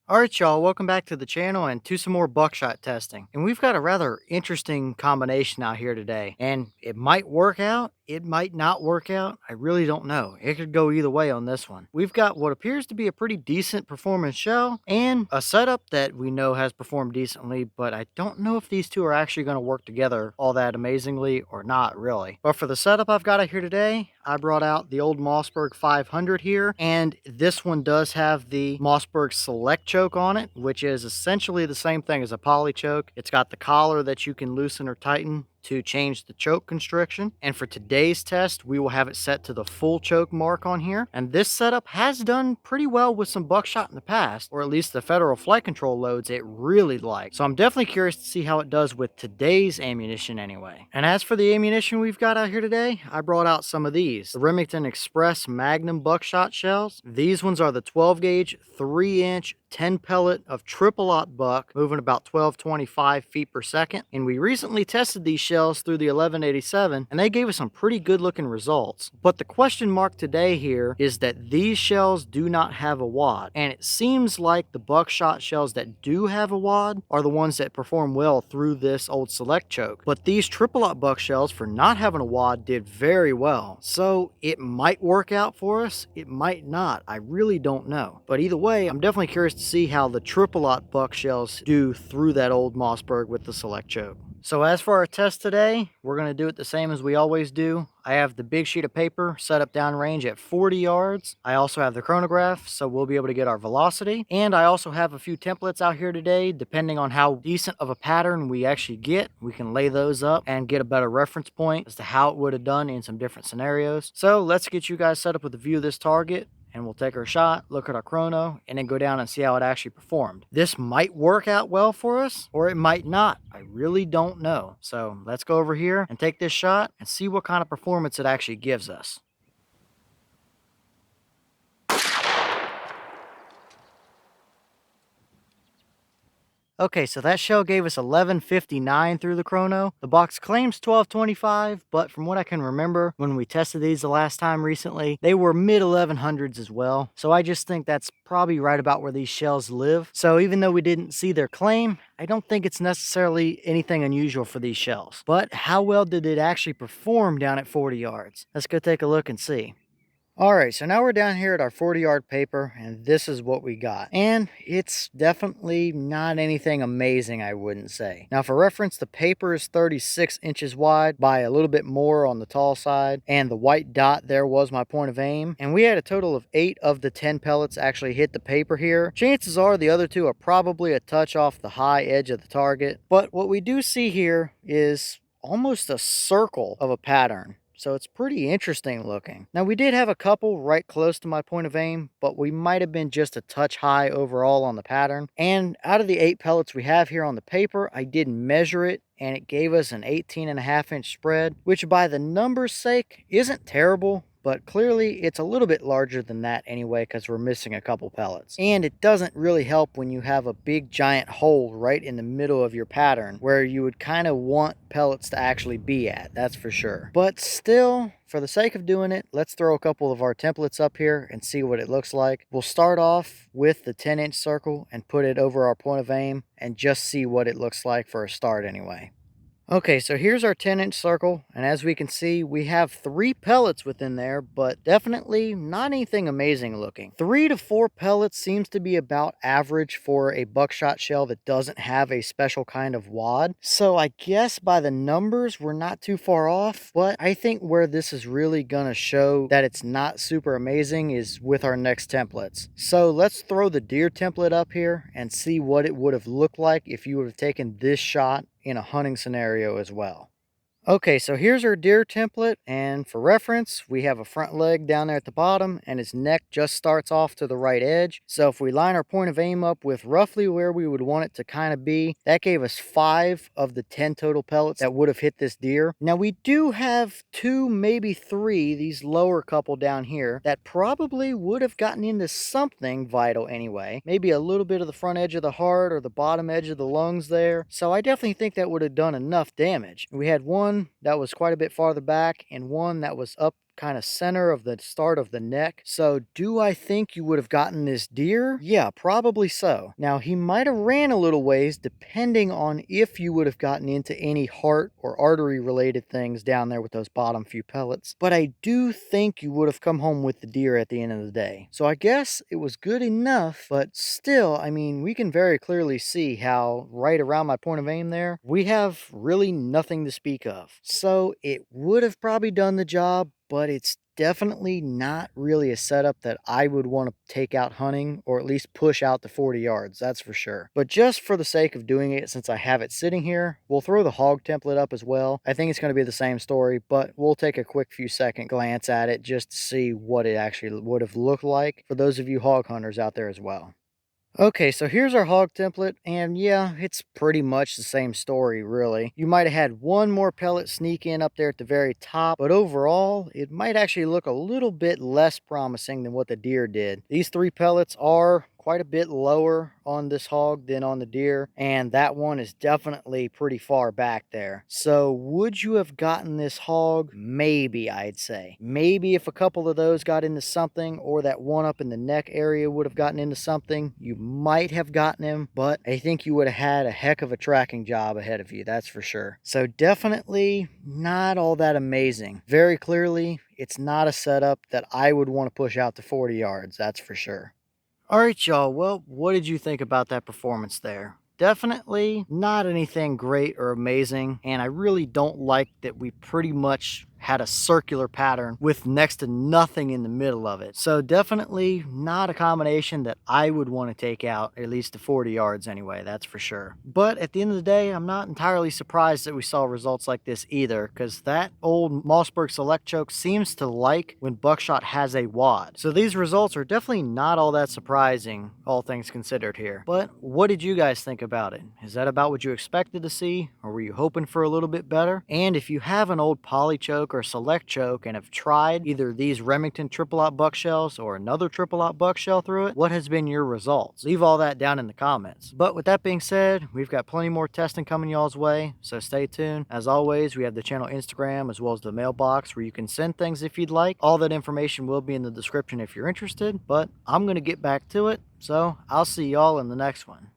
Alright y'all, welcome back to the channel and to some more buckshot testing. And we've got a rather interesting combination out here today. And it might work out, it might not work out. I really don't know. It could go either way on this one. We've got what appears to be a pretty decent performance shell and a setup that we know has performed decently, but I don't know if these two are actually going to work together all that amazingly or not really. But for the setup I've got out here today, I brought out the old Mossberg 500 here, and this one does have the Mossberg Select choke on it, which is essentially the same thing as a poly choke. It's got the collar that you can loosen or tighten to change the choke constriction. And for today's test, we will have it set to the full choke mark on here. And this setup has done pretty well with some buckshot in the past, or at least the federal flight control loads it really liked. So I'm definitely curious to see how it does with today's ammunition anyway. And as for the ammunition we've got out here today, I brought out some of these. The Remington Express Magnum buckshot shells. These ones are the 12 gauge, 3-inch, 10 pellet of triple-aught buck, moving about 1225 feet per second. And we recently tested these shells through the 1187, and they gave us some pretty good looking results. But the question mark today here is that these shells do not have a wad. And it seems like the buckshot shells that do have a wad are the ones that perform well through this old Select choke. But these triple-aught buck shells, for not having a wad, did very well. So it might work out for us, it might not. I really don't know. But either way, I'm definitely curious to see how the triple-aught buck shells do through that old Mossberg with the Select choke. So as for our test today, we're going to do it the same as we always do. I have the big sheet of paper set up downrange at 40 yards. I also have the chronograph, so we'll be able to get our velocity. And I also have a few templates out here today. Depending on how decent of a pattern we actually get, we can lay those up and get a better reference point as to how it would have done in some different scenarios. So let's get you guys set up with a view of this target, and we'll take our shot, look at our chrono, and then go down and see how it actually performed. This might work out well for us, or it might not. I really don't know. So let's go over here and take this shot and see what kind of performance it actually gives us. Okay, so that shell gave us 1159 through the chrono. The box claims 1225, but from what I can remember, when we tested these the last time recently, they were mid 1100s as well. So I just think that's probably right about where these shells live. So even though we didn't see their claim, I don't think it's necessarily anything unusual for these shells. But how well did it actually perform down at 40 yards? Let's go take a look and see. Alright, so now we're down here at our 40-yard paper, and this is what we got. And it's definitely not anything amazing, I wouldn't say. Now, for reference, the paper is 36 inches wide by a little bit more on the tall side, and the white dot there was my point of aim. And we had a total of 8 of the 10 pellets actually hit the paper here. Chances are the other 2 are probably a touch off the high edge of the target. But what we do see here is almost a circle of a pattern. So it's pretty interesting looking. Now, we did have a couple right close to my point of aim, but we might have been just a touch high overall on the pattern. And out of the 8 pellets we have here on the paper, I did measure it, and it gave us an 18.5-inch spread, which by the numbers' sake isn't terrible. But clearly it's a little bit larger than that anyway, because we're missing a couple pellets. And it doesn't really help when you have a big giant hole right in the middle of your pattern where you would kind of want pellets to actually be at, that's for sure. But still, for the sake of doing it, let's throw a couple of our templates up here and see what it looks like. We'll start off with the 10-inch circle and put it over our point of aim and just see what it looks like for a start anyway. Okay, so here's our 10-inch circle, and as we can see, we have 3 pellets within there, but definitely not anything amazing looking. 3 to 4 pellets seems to be about average for a buckshot shell that doesn't have a special kind of wad. So I guess by the numbers, we're not too far off, but I think where this is really gonna show that it's not super amazing is with our next templates. So let's throw the deer template up here and see what it would have looked like if you would have taken this shot in a hunting scenario as well. Okay, so here's our deer template, and for reference, we have a front leg down there at the bottom, and his neck just starts off to the right edge. So if we line our point of aim up with roughly where we would want it to kind of be, that gave us 5 of the 10 total pellets that would have hit this deer. Now we do have 2, maybe 3, these lower couple down here, that probably would have gotten into something vital anyway. Maybe a little bit of the front edge of the heart or the bottom edge of the lungs there. So I definitely think that would have done enough damage. We had one that was quite a bit farther back and one that was up kind of center of the start of the neck. So do I think you would have gotten this deer? Yeah, probably so. Now he might have ran a little ways depending on if you would have gotten into any heart or artery related things down there with those bottom few pellets. But I do think you would have come home with the deer at the end of the day. So I guess it was good enough, but still, I mean, we can very clearly see how right around my point of aim there, we have really nothing to speak of. So it would have probably done the job, but it's definitely not really a setup that I would want to take out hunting, or at least push out to 40 yards, that's for sure. But just for the sake of doing it, since I have it sitting here, we'll throw the hog template up as well. I think it's going to be the same story, but we'll take a quick few second glance at it just to see what it actually would have looked like for those of you hog hunters out there as well. Okay, so here's our hog template, and yeah, it's pretty much the same story, really. You might have had one more pellet sneak in up there at the very top, but overall, it might actually look a little bit less promising than what the deer did. These 3 pellets are quite a bit lower on this hog than on the deer, and that one is definitely pretty far back there. So would you have gotten this hog? Maybe, I'd say. Maybe if a couple of those got into something, or that one up in the neck area would have gotten into something, you might have gotten him, but I think you would have had a heck of a tracking job ahead of you, that's for sure. So definitely not all that amazing. Very clearly, it's not a setup that I would want to push out to 40 yards, that's for sure. All right, y'all. Well, what did you think about that performance there? Definitely not anything great or amazing, and I really don't like that we pretty much had a circular pattern with next to nothing in the middle of it. So definitely not a combination that I would want to take out, at least to 40 yards anyway, that's for sure. But at the end of the day, I'm not entirely surprised that we saw results like this either, because that old Mossberg Select choke seems to like when Buckshot has a wad. So these results are definitely not all that surprising, all things considered here. But what did you guys think about it? Is that about what you expected to see, or were you hoping for a little bit better? And if you have an old poly choke or select choke and have tried either these Remington triple aught buck shells or another triple aught buck shell through it, what has been your results? Leave all that down in the comments. But with that being said, we've got plenty more testing coming y'all's way, so stay tuned. As always, we have the channel Instagram as well as the mailbox where you can send things if you'd like. All that information will be in the description if you're interested, but I'm going to get back to it, so I'll see y'all in the next one.